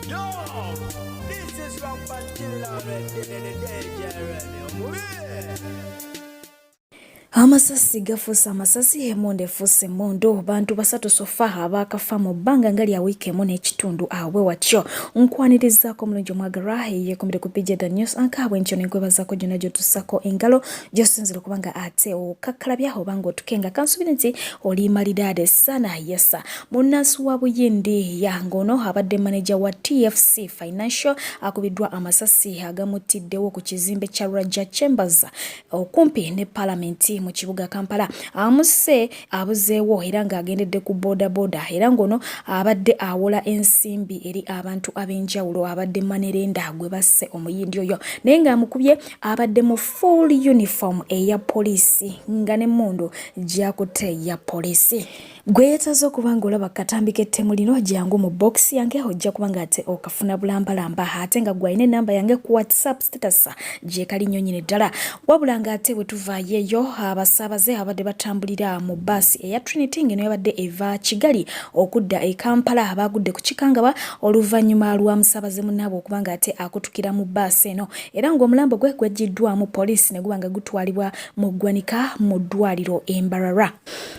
Yo, this is from Pantilla in the day, Amasasi gafuusa amasasi emonde efuuse emmondo bantu basatu sofa abaakafa mu bbanga nga lya wiiki emu n'ekitundu awe watyo nkwanirizaako omulungi omwagalwa yeekomere ku PJ News ankaabwe ntyo nenkwebazaako gyonna gy'otussako engalo gy'osinzira okuba nga ate okakkalabya oba ng'otukenga kansubire nti oli malidaade sana yesa munnansi wa Buyindi ng'ono abadde manager wa TFC Financial akubiddwa amasasi agamutiddewo ku kizimbe kya Raja Chambers okumpi ne Parliament mu kibuga Kampala amuse abuzeewo era ng'agendedde ku boda era ngono abadde awola ensimbi eri abantu ab'enjawulo abadde manerenda gwe basse omuyindi oyo naye ng'amukubye abadde mu full uniform eya poliisi nga n'emmundu gy'akutte ya poliisi gwe yeetaze okuba ng'olaba katambi k'ettemu lino jangu mu box yange ojja kuba ng'ate okafuna bulambalamba ate nga gwalina enamba yange ku WhatsApp status gye kali nnyo nnyini ddala wabula ng'ate bwe tuvaayo eyo abasaabaze abadde batambulira mu bbaasi eya Trinity ng'eno yabadde eva Kigali okudda e Kampala abagudde ku kikangaba oluvannyuma lwa musaabaze munnaabwe okuba ng'ate akutukira mu bbaasi eno era ng'omulambo gwe gwaggiddwamu poliisi ne guba nga gutwalibwa mu ggwanika mu ddwaliro e Mbarara.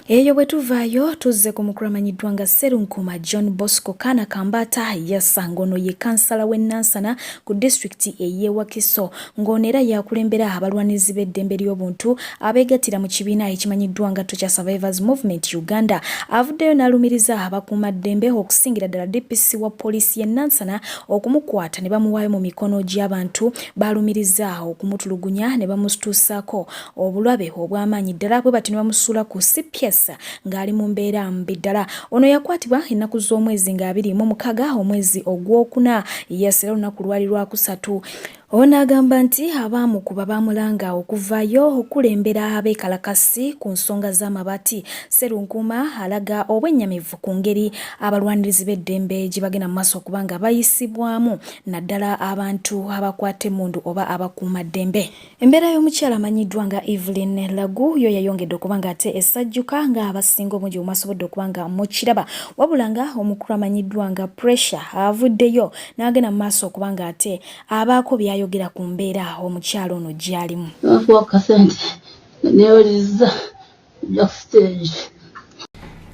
Eyo bwe tuvaayo tuzze ku mukulu amanyiddwa nga Sserunkuma John Bosco Kana Kambata yassa ng'ono ye kansala w'e Nansana ku disitulikiti ey'e Wakiso ng'ono era yakulembera abalwanizi b'eddembe ly'obuntu abeegattira mu kibiina ekimanyiddwa nga Torture Survivors Movement Uganda avuddeyo n'alumiriza abakuumaddembe okusingira ddala DPC wa poliisi y'e Nansana okumukwata ne bamuwaayo mu mikono gy'abantu baalumiriza okumutulugunya ne bamutuusaako obulabe obw'amaanyi ddala bwe bati ne bamusuula ku CPS ng'ali mu mbeera mbi ddala. Ono yakwatibwa ennaku z'omwezi nga 26 omwezi ogwokuna yasera olunaku lwali lwakusatu. Ono agamba nti abamu ku babamulanga okuvaayo okulembera abeekalakasi ku nsonga z'amabaati. Sserunkuma alaga obwennyamivu ku ngeri abalwanirizi b'eddembe gye bagenda mu maaso okuba nga bayisibwamu naddala abantu abakwata emmundu oba abakuumaddembe. Embeera y'omukyala amanyiddwa nga Evelyn Lagu yo yayongedde okuba nga ate esajjuka nga abasinga obungi bw'omasobodde okuba nga mukiraba wabula nga omukulu amanyiddwa nga Pressure avuddeyo n'agenda mu maaso okuba nga ate abaako yogera ku mbeera omukyalo ono gy'alimu.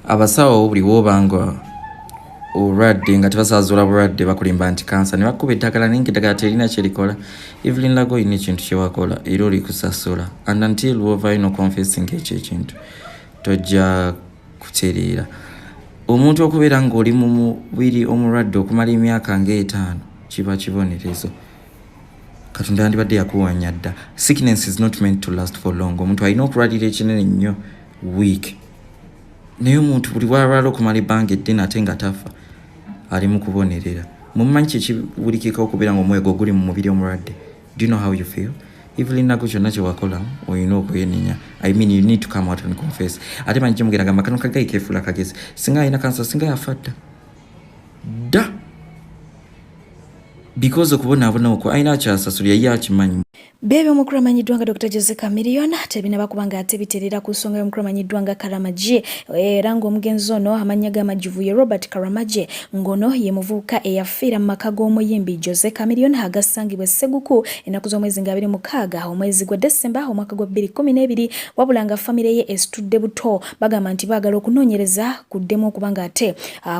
Abasawo buli w'obanga olwadde nga tebasaazula bulwadde bakulimba nti kansa ne bakuba eddagala naye ng'eddagala terina kye likola. Evelyn Lago olina ekintu kye wakola era oli kusasula and until wova ino confessing ekyo ekintu tojja kutereera. Omuntu okubeera ng'oli mu mubiri omulwadde okumala emyaka nga5 kiba kibonerezo. Katonda yandibadde yakuwanya dda. Sickness is not meant to last for long. Omuntu alina okulwalira ekinene nnyo week. Naye omuntu buli lwalwala okumala ebbanga eddene ate nga tafa ali mu kubonerera. Mumanyi kye kibulikika okubeera ng'omwego guli mu mubiri omulwadde. Do you know how you feel? Evelyn Lago kyonna kye wakola olina okwenenya. I mean you need to come out and confess. Ate manyi kyemugera gamba kano kagayi keefuula kagezi. Singa alina kansa singa yafa dda. Dda. Because okubonaabona okwo alina kyasasulira ye akimanyi. Bebe omukulu amanyiddwa nga Dr. Jose Chameleon tebinaba kuba nga ate biterera ku nsonga y'omukulu amanyiddwa nga Karamagye era ng'omugenzi ono amannya g'amajjuvu ye Robert Karamagye ng'ono ye muvubuka eyafiira mu maka g'omuyimbi Jose Chameleon agasangibwa e Sseguku ennaku z'omwezi nga 26 omwezi gwa Desemba omwaka gwa 2012 wabula nga famire ye esitudde buto bagamba nti baagala okunoonyereza kuddemu okuba nga ate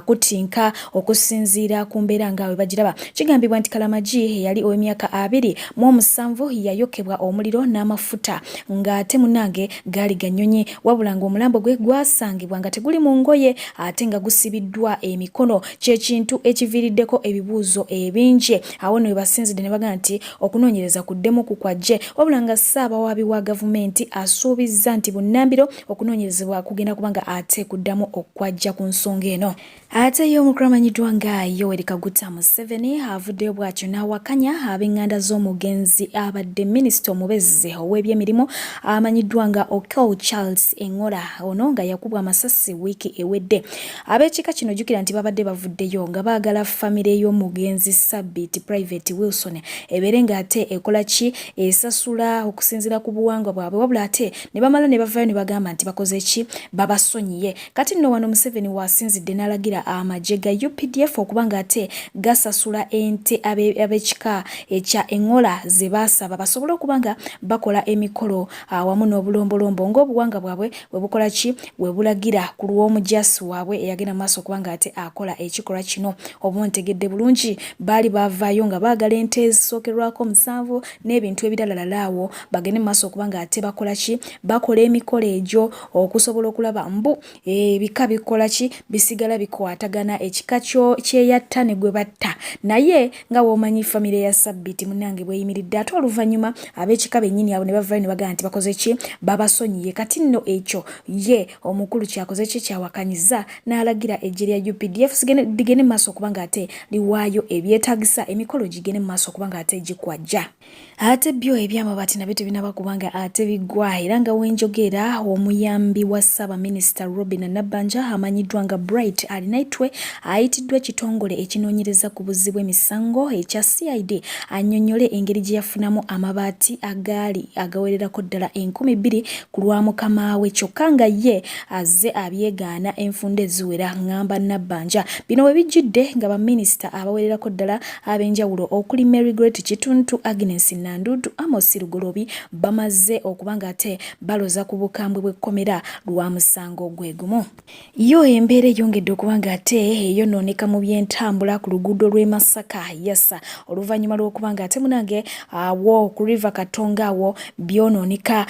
kutinka okusinziira ku mbeera nga we bagiraba. Kigambibwa nti Karamagye yali ow'emyaka 27 yayokebwa omuliro n'amafuta ng'ate munange gaali ganyonyi wabula ng'omulambo gwe gwasangibwa nga teguli mu ngoye ate nga gusibiddwa emikono ky'ekintu ekiviiriddeko ebibuuzo ebingi. Awo ne basinzidde ne bagamba nti okunoonyereza kuddemu kukwajje wabula nga Ssaabawaabi wa gavumenti asuubizza nti bunnambiro okunoonyerezebwa kugenda kubanga ate kuddamu okwajja ku nsonga eno. Ate ye omukulu amanyiddwa nga Yoweri Kaguta Museveni avuddeyo bw'atyo n'awakanya ab'eŋŋanda z'omugenzi abadde wadde minisita omubezi ow'ebyemirimu amanyiddwa nga Okel Charles Engola ono nga yakubwa amasasi wiiki ewedde. Ab'ekika kino jjukira nti babadde bavuddeyo nga baagala famire y'omugenzi Sabit Private Wilson ebeere ng'ate ekola ki esasula okusinziira ku buwangwa bwabwe, wabula ate ne bamala ne bavaayo ne bagamba nti bakoze ki babasonyiye. Kati nno wano Museveni wasinzidde n'alagira amagye ga UPDF okuba ng'ate gasasula ente ab'ekika ekya Engola ze baasaba basobole okuba nga bakola emikolo awamu n'obulombolombo ng'obuwanga bwabwe bwe bukola ki bwe bulagira ku lw'omujasi waabwe eyagenda mu maaso okuba ng'ate akola ekikolwa kino. Oba ntegedde bulungi baali bavaayo nga baagala ente ezisookerwako 7 n'ebintu ebirala awo bagende mu maaso okuba ng'ate bakola ki bakola emikolo egyo okusobola okulaba mbu ebika bikola ki bisigala bikwatagana ekika kyeyatta ne gwe batta. Naye nga w'omanyi famire ya Sabit munange bweyimiridde ate oluvannyuma ab'ekika bennyini abo ne bavaayo ne bagamba nti bakoze ki babasonyiye. Kati nno ekyo ye omukulu kyakoze ki kyawakanyiza n'alagira eggye lya UPDF ligende mu maaso okuba ng'ate liwaayo ebyetaagisa emikolo gigende mu maaso okuba ng'ate gikwajja. Ate byo ebyamabaati nabyo tebinaba kubanga ate biggwa era nga wenjogera omuyambi wa Ssaabaminisita Florence Nampijja amanyiddwa nga Bright alinaitwe ayitiddwa ekitongole ekinoonyereza ku buzzi bw'emisango ekya CID annyonnyole engeri gye yafunamu amabaati agaali agawererako ddala 2,000 ku lwa mukama we kyokka nga ye azze abyegaana enfunda eziwera ngamba Nampijja. Bino bwe bijjidde nga baminisita abawererako ddala ab'enjawulo okuli Mary Great Kituntu, Agnes Nandudu, Amos Lugolobi bamaze okuba ng'ate baloza ku bukambwe bw'ekkomera lwa musango gwe gumu. Yo embeera eyongedde okuba ng'ate eyonooneka mu by'entambula ku luguudo lw'e Masaka yasa oluvannyuma lw'okuba ng'ate munange awo ku River Katonga awo byonooneka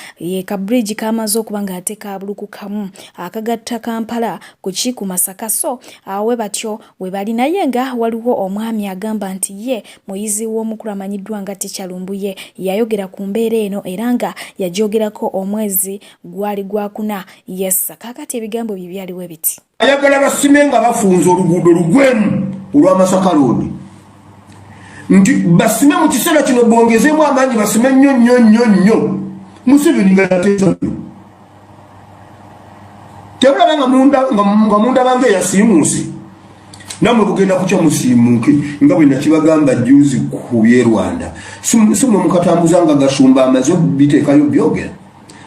ka bridge kamaze okuba ng'ate kabulukukamu akagatta Kampala ku Masaka. So awe batyo we bali naye nga waliwo omwami agamba nti ye muyizi w'omukulu amanyiddwa nga Tikyalumbuye yayogera ku mbeera eno era nga yagyogerako omwezi gwali gwakuna. Yes, kakati ebigambo bye byaliwo biti. Ayagala basime nga bafunza oluguudo lugwemu olwa Masaka Road. Nti basime mu kiseera kino bongezeemu amaanyi basime nnyo. Museveni nga yateesa. Tebulaba nga munda bange yasiimuuse. Namwe bugenda kucha musiimuuke nga bwe nakibagamba juzi ku by'e Rwanda. Simwe mukatambuza nga gashumba amaze biteekayo byogera.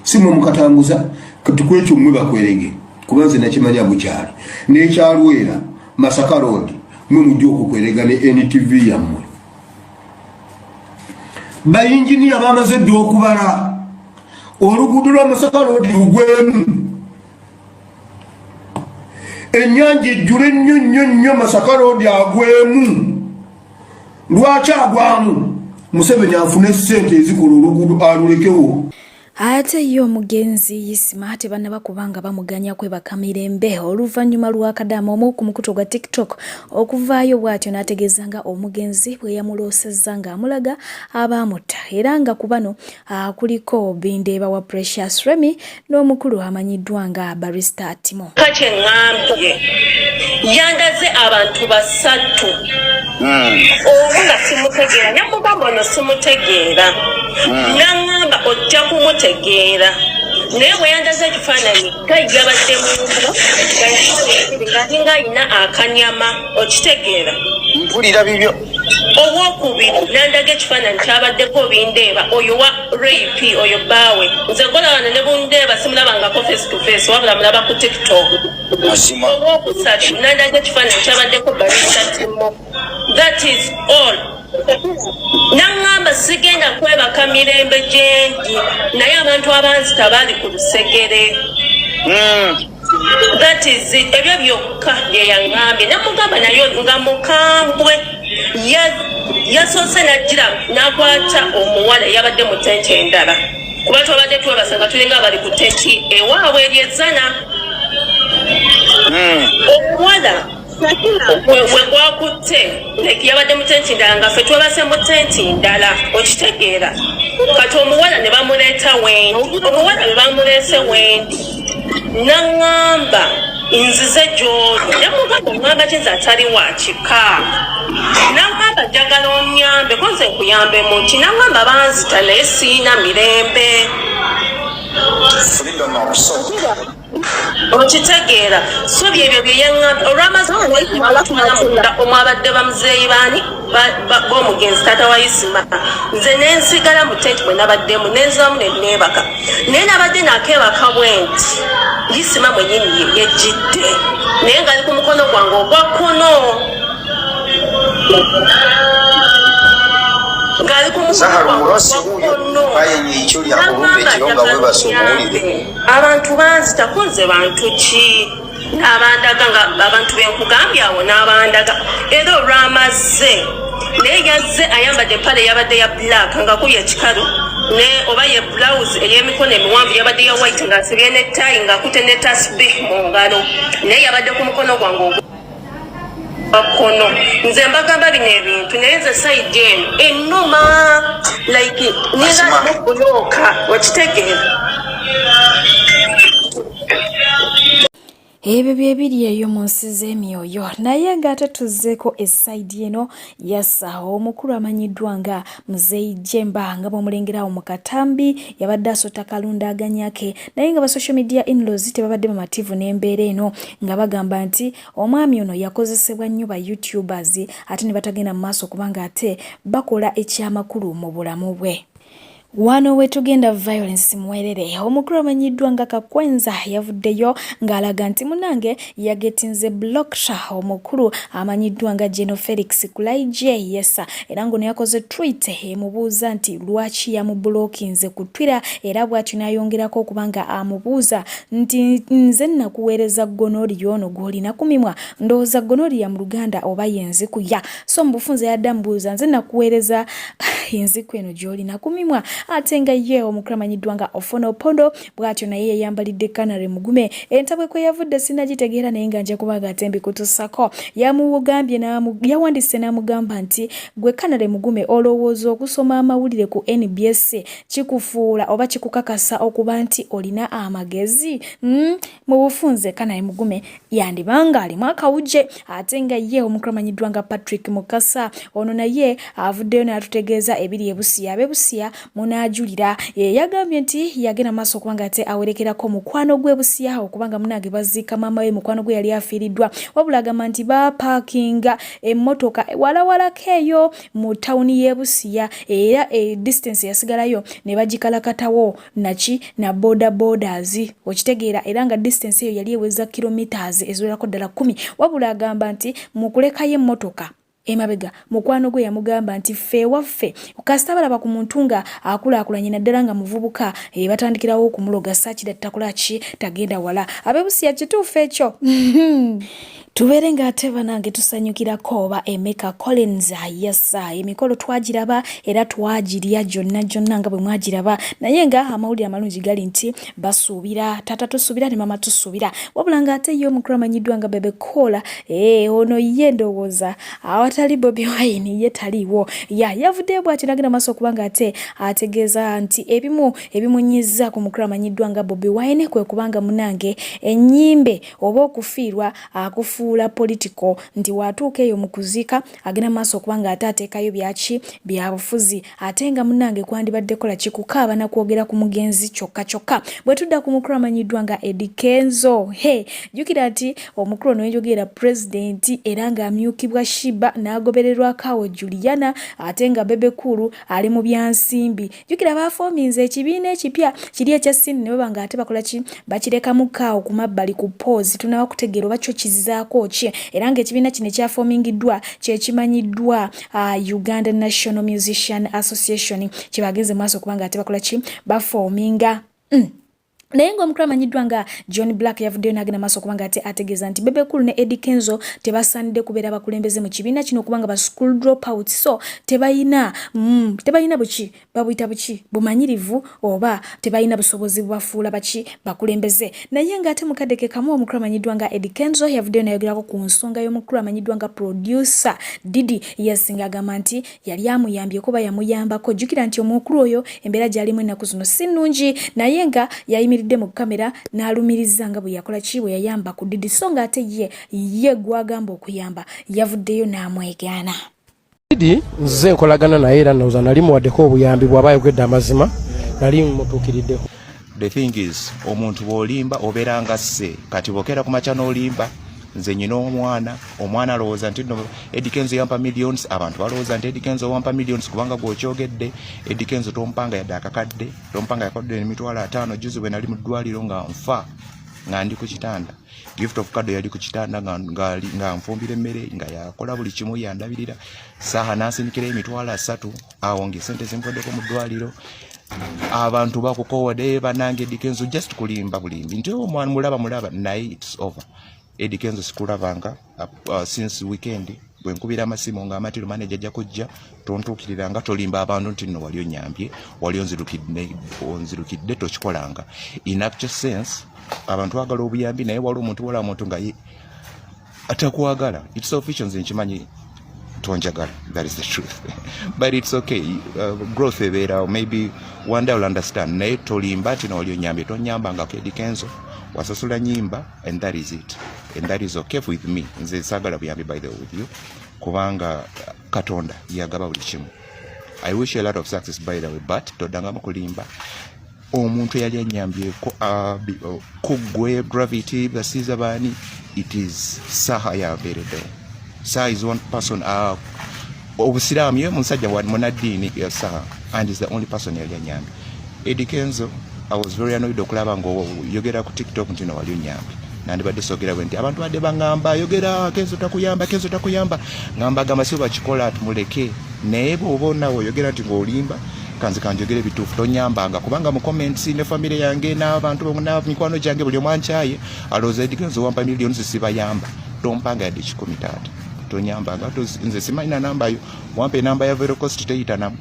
Simwe mukatambuza kati kwekyo mmwe bakwerege kubanze nakimanya bukyali n'ekyalwera Masaka Road mwe mujja okukwerega ne NTV yammwe. Bayinginiya bamaze dde okubala oluguudo lwa Masaka Road lugwemu. Ennyanja ejjule nnyo Masaka Road agwemu. Lwaki agwamu? Museveni afune ssente ezikola oluguudo alulekewo. Ate yo omugenzi Yisima ate banna bakubanga bamuganya kwebaka mirembe oluvannyuma lw'akadamu omu ku mukutu gwa TikTok okuvaayo bw'atyo n'ategeeza nga omugenzi bwe yamuloosezza ng'amulaga abaamutta era nga ku bano kuliko Bindeeba wa Precious Remy n'omukulu amanyiddwa nga Barrister Timo. Kake ngambye yandaze abantu 3 obu nga simutegeera nyamugamba ono simutegeera nangamba ojja kumutegeera naye bwe yandaze ekifaananyi gayabadde mungu nga alina akanyama okitegeera mpulira bibyo. Owokubiri nandaga ekifaananyi kyabaddeko Bindeeba oyo wa rape oyo bbaawe nze golabana ne Bindeeba simulabangako face to face wabula mulaba ku TikTok. Owokusatu nandaga ekifaananyi kyabaddeko Barrister Timo. That is all. Nangamba sigenda kwebaka mirembe gyendi naye abantu abanzita bali ku lusegere. That is it. Ebyo byokka bye yangambye namugamba nayo nga mukambwe yasoose najjira n'akwata omuwala yabadde mu tenti endala kuba twabadde twebasanga tulinga bali ku tenti ewaabwe eryezana omuwala we gwakutte yabadde mu tenti ndala nga ffe twebase mu tenti ndala okitegeera kati omuwala ne bamuleeta wendi omuwala be bamuleese wendi nangamba nzize gy'oli namugamba omwamba kinze atali wa kika nangamba njagala onyambe nkuyambe konze nkuyambe muti nangamba banzita naye siina mirembe okitegeera so byebyo byeyaŋŋamba olw'amazimunda omwabadde bamuzeeyi baani b'omugenzi taata wa isima nze nensigala mu tenti bwe nabaddemu nenzamu neneebaka naye nabadde nakeebaka bwenti isima mwenyini yejjidde naye ngali ku mukono gwange ogwa kkono ngali ku abantu banzita kunze bantu ki n'abandaga nga abantu benkugambye awo n'abandaga era olw'amazze naye yazze ayambadde empale yabadde ya black nga kuli ekikalu ne oba ye blouse ey'emikono emiwanvu yabadde ya white ng'asibye nettayi ng'akutte ne tasbih mu ngalo naye yabadde ku mukono gwange kono nze mbagamba bino ebintu naye nze sayidi eno ennuma like ninga okuloka wakitegeera ebyo byebiri eyo mu nsi z'emyoyo naye ng'ate tuzzeeko essayidi eno yassawo omukulu amanyiddwa nga Muzeeyi Jemba nga bw'omulengerawo mu katambi yabadde asota kalundaganya ke naye nga ba social media inlaws tebabadde bamativu n'embeera eno nga bagamba nti omwami ono yakozesebwa nnyo ba YouTubers ate ne batagenda mu maaso kubanga ate bakola ekyamakulu mu bulamu bwe. Wano wetugenda violence mwerere omukulu amanyiddwa nga Kakwenza yavuddeyo ng'alaga nti munange yagetinze blocksha omukulu amanyiddwa nga Geno Felix Kulaije yesa era ngono yakoze tweet emubuuza nti lwaki yamublokinze ku Twitter era bw'atyo n'ayongerako okubanga amubuuza nti nze nakuweereza gonoli yono gw'olina kumimwa ndowooza gonoli ya mu Luganda oba yenziku ya so mubufunze yadda mbuuza nze nakuweereza yenziku eno gy'olina kumimwa ate nga ye omukulu amanyiddwa nga Ofono Opondo bw'atyo naye yayambalidde Kanale Mugume entabwe kwe yavudde sinagitegeera naye nga nje kubanga ate mbikutussako yamugambye yawandise n'amugamba nti gwe Kanale Mugume olowooza okusoma amawulire ku NBS kikufuula oba kikukakasa okuba nti olina amagezi mu bufunze Kanale Mugume yandibanga alimu akawuje ate nga ye omukulu amanyiddwa nga Patrick Mukasa ono naye avuddeyo n'atutegeeza ebiri ebusiya abebusiya munajulira yagambye nti yagenda maaso kubanga ate awerekerako mukwano gwe busiya okubanga munage baziika maama we mukwano gwe yali afiiriddwa wabula agamba nti bapaakinga emmotoka walawalako eyo mu tawuni y'ebusiya era distance yasigalayo ne bagikalakatawo naki na boda borders okitegeera era nga distance eyo yali eweza kilometers eziwerako ddala 10 wabula agamba nti mu kulekayo emmotoka emabega mukwano gwe yamugamba nti ffe waffe kasita balaba ku muntu nga akulaakulanye naddala nga muvubuka batandikirawo okumuloga saakira takolaki tagenda wala abebusiya kituufu ekyo tubeere ng'ate banange tusanyukirako oba Emeka Collins yassa emikolo twagiraba era twagirya gyonna nga bwe mwagiraba naye nga amawulire amalungi gali nti basuubira tata tusuubira ne mama tusuubira wabula ng'ate ye omukulu amanyiddwa nga Bebe Cola ono ye ndowooza awatali Bobi Wine ye taliiwo yavuddeyo bw'atyo n'agenda maaso okubanga ate ategeeza nti ebimunyiza ku mukulu amanyiddwa nga Bobi Wine kwe kubanga munange ennyimbe oba okufiirwa akufuula political nti watuuka eyo mu kuziika agenda maaso okubanga ate ateekayo byabufuzi ate nga munange kwandibadde kola kikukaaba na kwogera ku mugenzi kyokka bwe tudda ku mukulu amanyiddwa nga Eddie Kenzo jjukira nti omukulu ono yenjogera president era nga amyukibwa Shiba n'agobererwako awo Juliana ate nga Bebe Kulu ali mu byansimbi jjukira bafoominze ekibiina ekipya kiri ekya Sini ne baba nga ate bakola ki bakirekamu kaawo ku mabbali ku pause tunawa kutegeera oba kyo kizizaako ki era nga ekibiina kino ekyafomingiddwa kyekimanyiddwa Uganda National Musician Association kyebagenze maaso kubanga ate bakola ki bafoominga naye ng'omukulu amanyiddwa nga John Black yavuddeyo n'agenda maaso kubanga ate ategeeza nti Bebe Cool ne Eddie Kenzo tebasaanidde kubeera bakulembeze mu kibiina kino kubanga ba school dropouts so tebayina buki babuyita buki bumanyirivu oba tebayina busobozi bubafuula baki bakulembeze naye ng'ate mukaddeke kamu omukulu amanyiddwa nga Eddie Kenzo yavuddeyo n'ayogerako ku nsonga y'omukulu amanyiddwa nga producer Didi yasinga agamba nti yali amuyambye kuba yamuyambako jjukira nti omukulu oyo embeera gy'alimu ennaku zino si nnungi naye nga yayimiridde mu kamera n'alumiriza nga bwe yakola ki bwe yayamba ku Didi so nga ate ye gwagamba okuyamba yavuddeyo n'amwegaana. Didi nze nkolagana naye era ndowooza nali muwaddeko obuyambi bw'aba ayogedde amazima nali mutuukiriddeho. The thing is omuntu bw'olimba obeera nga sse kati bw'okeera ku makya n'olimba nze nyina omwana alowooza nti no Eddie Kenzo yampa millions abantu balowooza nti Eddie Kenzo wampa millions kubanga gw'okyogedde Eddie Kenzo tompanga yadde akakadde tompanga yakadde emitwalo 5 juzi bwe nali mu ddwaliro nga nfa nga ndi ku kitanda gift of kado yali ku kitanda nga nfumbira emmere nga yakola buli kimu yandabirira saha n'asindikira emitwalo 3 awo ng'esente zimpoddeko mu ddwaliro abantu bakukowadde banange Eddie Kenzo just kulimba bulimbi nti omwana mulaba naye it's over. Eddie Kenzo sikulabanga since weekend bwe nkubira amasimu nga amatiro manager ajja kujja tontuukiriranga tolimba abantu nti nno wali onyambye wali onzirukidde tokikolanga. In actual sense abantu bagala obuyambi naye wali omuntu wala omuntu nga atakwagala it's official nze nkimanyi tonjagala, that is the truth. But it's okay, growth ebeera maybe one day I'll understand naye tolimba nti wali onyambye tonyambanga ku Eddie Kenzo wasasula nyimba and that is it, and that is okay with me. Nze sagala buyambi by the way with you kubanga Katonda yagaba buli kimu. I wish you a lot of success by the way, but todanga mukulimba omuntu yali anyambyeko kugwe gravity basiza bani it is saha yaberedde. Saha is one person obusiramu ye musajja wa munadini ya saha and is the only person yali anyambye. Eddie Kenzo I was very annoyed okulaba ngo yogera ku TikTok ntino wali onyambi nandibadde sogera bwe nti abantu badde bangamba yogera Kenzo takuyamba ngamba gama sio bakikola atumuleke naye bw'obona oyogera nti ng'olimba kanze kanjogere bituufu tonyambanga kubanga mu comments ne family yange n'abantu bonna mikwano gyange buli omwankyaye alowooza Eddie Kenzo wampa millions sibayamba tompanga yadde 13 tonyambanga nze simanyina namba yo wampe namba ya Vero Coast teyitanamu.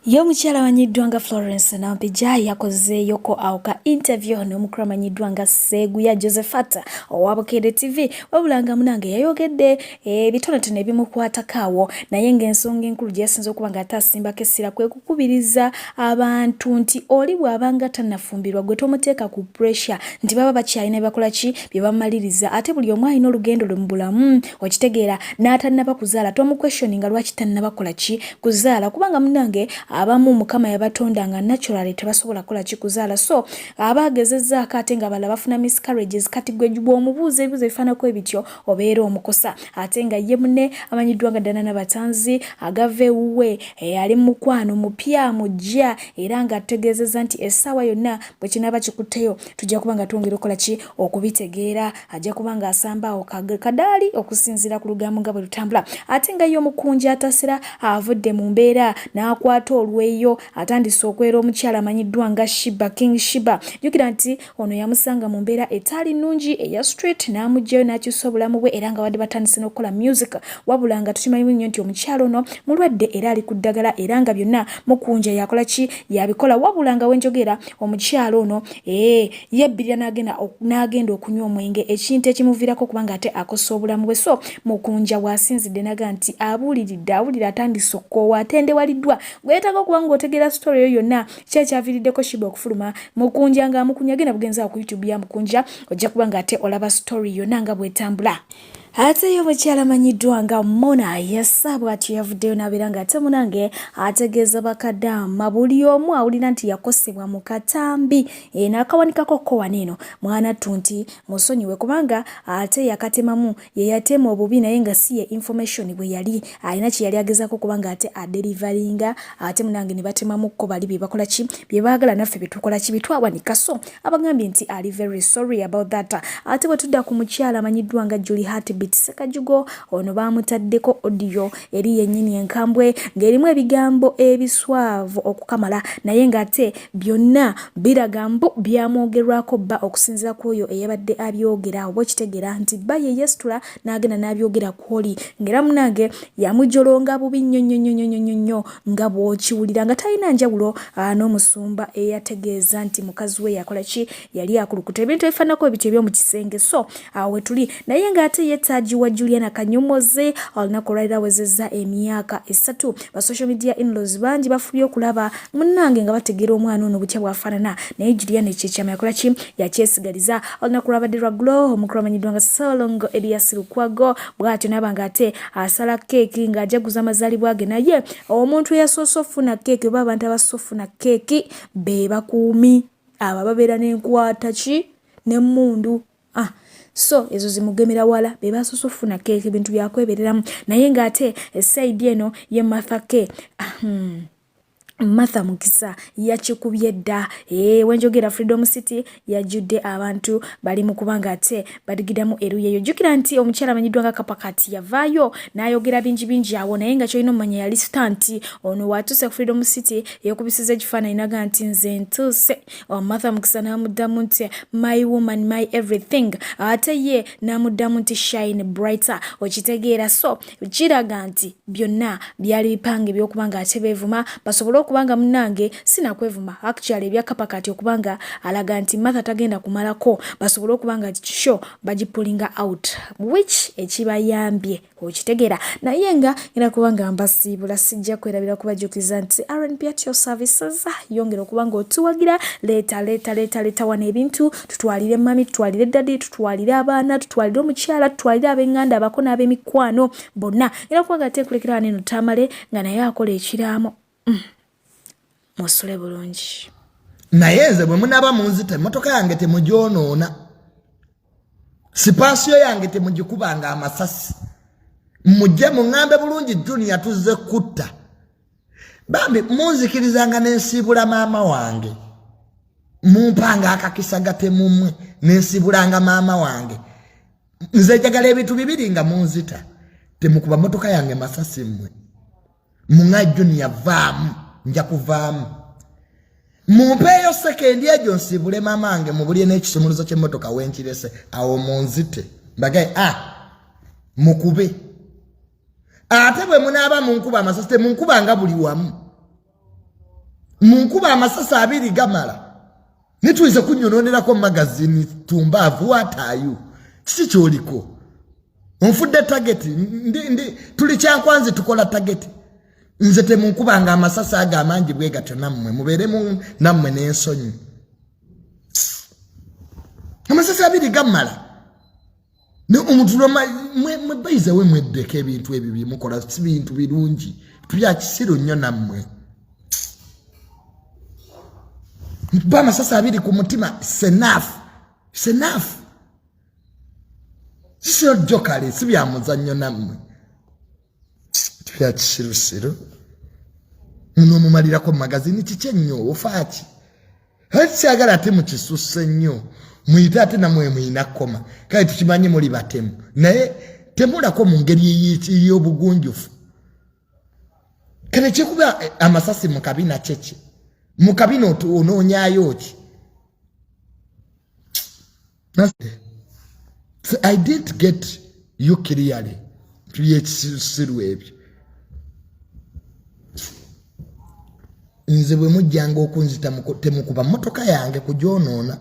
Yo mukyala wanyiddwa nga Florence Nampijja yakozeeyo ko awuka interview n'omukulu amanyiddwa nga Seeguya Josephata owa Bukedde TV wabulanga munange yayogedde ebitonotono ebimukwatako naye ng'ensonga enkulu gye yasinze okuba nga atasimbako essira kwe kukubiriza abantu nti oli bw'abanga tannafumbirwa gwe tomuteeka ku pressure nti baba bakyalina byakola ki bye bamaliriza ate buli omu alina olugendo lwe mu bulamu okitegeera n'atannaba kuzaala tomuquestioninga lwaki tannabakola ki kuzaala kubanga munange abamu mukama yabatonda nga naturally tebasobola kola kikuzaala so abagezezzaako ate nga bala bafuna miscarriages kati gwe bw'omubuuza ebibuzo ebifaanako ebityo obeera omukosa ate nga ye munne amanyiddwa nga ddana n'abatanzi agava ewuwe ali mukwano mupya mujja era nga ategeezezza nti essaawa yonna bwe kinaaba kikutteyo tujja kuba nga twongera okukola ki okubitegeera ajja kuba nga asambaawo kadaali okusinziira ku lugambo nga bwe lutambula ate nga ye omukunja atasira avudde mu mbeera n'akwata olweyo atandise okwera omukyala amanyiddwa nga King Shiba jukira nti ono yamusanga mu mbeera etaali nnungi eya street n'amugjayo n'akyusa obulamu bwe era nga badde batandise n'okukola music wabula nga tukimanyi nnyo nti omukyala ono mulwadde era ali ku ddagala era nga byonna mukunja yakola ki yabikola wabula nga wenjogera omukyala ono yebbirira n'agenda okunywa omwenge ekintu ekimuviirako kubanga ate akosa obulamu bwe so mukunja bw'asinzidde naga nti awulira atandise okkoowa atendewaliddwa gwetaaga okuba ng'otegeera story eyo yonna kyekyaviiriddeko Shiba okufuluma mukunja nga amukunya genda bugenza ku YouTube ya mukunja ojja kuba nga ate olaba story yonna nga bwetambula. Ate yo mukyala amanyiddwa nga Mona yessa bw'atyo yavuddeyo n'abeera nga ate munange ategeeza bakadama buli omu awulira nti yakosebwa mu katambi n'akawanikako ko waneeno mwana tunti musonyiwe kubanga ate yakatemamu ye yatema obubi naye nga si ye information bwe yali alina kye yali agezaako kubanga ate adelivaringa ate munange ne batemamukko bali bye bakola ki bye baagala naffe bitukola ki bitwawanika so abagambye nti ali very sorry about that ate bwe tudda ku mukyala amanyiddwa nga Julie Hart Sekajugo ono bamutadeko audio eri yennyini enkambwe ng'erimu ebigambo ebiswavu okukamala naye ng'ate byonna biragambo byamwogerwako bba okusinziira ku oyo eyabadde abyogera oba okitegeera nti bba ye yesitula n'agenda n'abyogera kwoli ng'era munange yamujolonga bubi nnyo nga bw'okiwulira nga talina njawulo n'omusumba eyategeeza nti mukazi we yakola ki yali akulukuta ebintu ebifaanako ebityo eby'omu kisenge so awo we tuli naye ng'ate Taji wa Juliana Kanyomoze olunaku lwali lwawezezza emyaka 3 ba social media in-laws bangi bafubye okulaba munnange nga bategeera omwana ono butya bwafaanana naye Juliana ekyama yakola ki yakyesigaliza olunaku lwabadde lwa Glow omukulu amanyiddwa nga Solongo Elias Lukwago bw'atyo n'abanga ate asala keeki ng'ajaguza amazaalibwa ge naye omuntu eyasoose ofuna keeki oba abantu abasoose ofuna keeki be bakuumi aba babeera n'enkwata ki n'emmundu so ezo zimugemera wala be basoose ofuna keeki ebintu byakwebereramu naye ng'ate esaidi eno ye Martha Mukisa yakikubye dda wenjogera Freedom City yajudde abantu bali mu kubanga ate badigidamu eruyeyo jukira nti omukyala amanyiddwa nga Kapakati yavaayo n'ayogera bingi awo naye nga kyolina omanya yali stunt ono watuse Freedom City yekubisiza ekifaananyi naga nti nze ntuuse Martha Mukisa n'amuddamu nti my woman my everything ate ye n'amuddamu nti shine brighter okitegeera so kiraga nti byonna byali bipange by'okubanga ate beevuma basobole kubanga munange sina kwevuma actually ebya Kapakati okubanga alaga nti Martha tagenda kumalako basobole okubanga show bagipulinga out which ekibayambye okitegeera naye nga ina kubanga mbasibula sijja kwerabira kubajukiza nti R&B at your services yongera okubanga otuwagira leta wana ebintu tutwalire mami tutwalire daddy tutwalire abaana tutwalire omukyala tutwalire abenganda abakona ab'emikwano bonna ina kubanga tekulekera neno tamale nga naye akola ekiraamo musule bulungi naye nze bwe munaba munzita emmotoka yange temugyonoona sipasiyo yange temugikubanga amasasi mujje muŋŋambe bulungi Junior tuzze kutta bambi munzikirizanga n'ensiibula maama wange mumpanga akakisa gatemumwe n'ensiibulanga maama wange nze njagala ebintu bibiri nga munzita temukuba mmotoka yange masasi mmwe muŋŋa Junior vaamu nja kuvaamu mumpeeyo sekendi egyo nsiibule maama wange mubulye n'ekisumuluzo ky'emmotoka wenkirese awo munzite mbagaye mukube ate bwe munaaba munkuba amasasi temunkubanga buli wamu munkuba amasasi abiri gamala nituyize kunnyononerako magazini tumbaavu wataayu kiki kyoliko onfudde tageti tuli kyankwanzi tukola tageti nze temunkubanga amasasi ago amangi bwe gatyo nammwe mubeeremu nammwe n'ensonyi amasasi abiri gamala omuntu mwebayize we mweddeko ebintu ebyo byemukola si bintu birungi bya kisiru nnyo nammwe ba amasasi abiri ku mutima senafu sisiro jokale si byamuzannyo nammwe bya kisirusiru munomumalirako magazini kiki ennyo ofaaki hakikyagala ate mukisusse nnyo muyite ate namwe muyina koma kale tukimanyi muli batemu naye temulako mu ngeri y'obugunjufu kale kyekuba amasasi mu kabina kyeki mu kabina onoonyayo ki I didn't get you clearly byekisiru ebyo nze bwe mujjanga okunzita temukuba mmotoka yange kugyonoona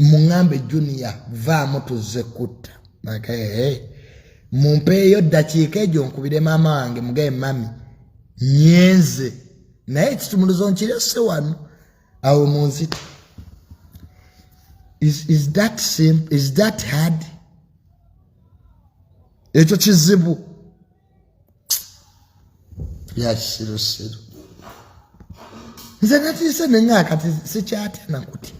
muŋŋambe Junior vaamu tuzze kutta mumpeeyo ddakiika egyo nkubire maama wange mugaye mami nyenze naye ekisumuluzo nkirese wano awo munzita is that hard ekyo kizibu byakisirusiru nze natiise nenga kati sikyatya nakuti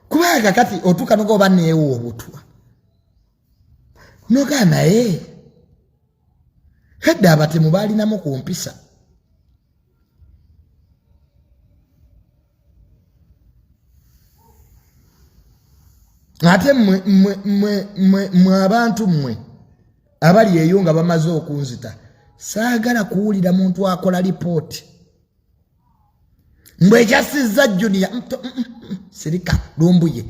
kubanga kati otuuka nogoba neewo obutwa noga naye hedda abatemu baalinamu ku mpisa ate mwe abantu mmwe abali eyo nga bamaze okunzita saagala kuwulira muntu akola lipooti mbwe ekyasizza Junior sirika lumbuye